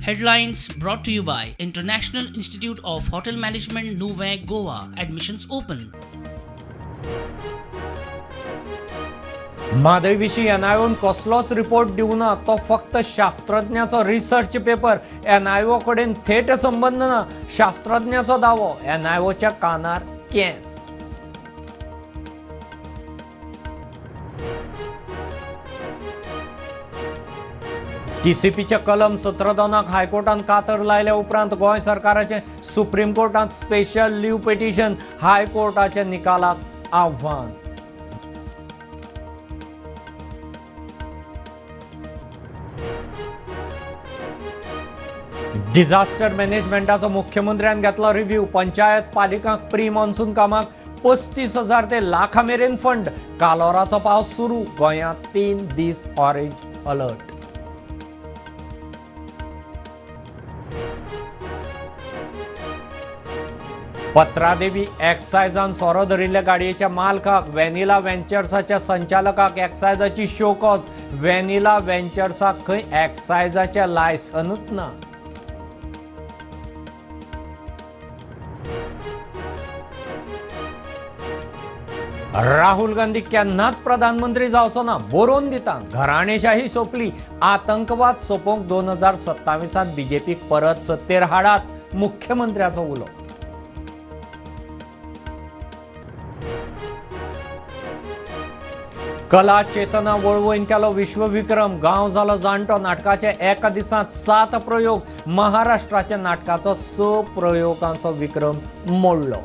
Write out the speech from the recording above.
Headlines brought to you by International Institute of Hotel Management, Nuvei, Goa. Admissions open. म्हादयविशीं एनआयओन कसलोच report दिवना, तो फक्त शास्त्रज्ञाचो research paper. NIO कडेन थेट संबंध ना, शास्त्रज्ञाचो दावो. एनआयओच्या कानार केस. टीसीपीचे कलम 17(2) हायकोर्टान कातर लायल्या उपरांत गोंय सरकाराचे सुप्रीम कोर्टात स्पेशल लीव पिटिशन. हायकोर्टाच्या निकालाक आव्हान. डिझास्टर मॅनेजमेंटाचो मुख्यमंत्र्यान घेतलो रिव्ह्यू. पंचायत पालिकांक प्री मॉन्सून कामाक 35,000 ते लाखा मेरेन फंड. कालोराचो पावस सुरू. गोंयांत 3 दीस ऑरेंज अलर्ट. पत्रादेवी एक्सायजान सोरो धरिल्ल्या गाडयेच्या मालकाक, व्हॅनिला व्हेंचर्साच्या संचालकाक एक्सायजाची शोकॉज. व्हॅनिला व्हेंचर्साक खंय एक्सायजाचें लायसनूच ना. राहुल गांधी केन्नाच प्रधानमंत्री जावचो ना, बरोवन दिता. घराणेशाही सोंपली. आतंकवाद सोंपोवंक 2027 बीजेपीक परत सत्तेर हाडात, मुख्यमंत्र्याचो उलो. कला चेतना वळवयन केलो विश्वविक्रम. गांव जालो जाणटो. नाटकाचे एका दिसांत 7 प्रयोग. महाराष्ट्राच्या नाटकाचो 6 प्रयोगांचो विक्रम मोडलो.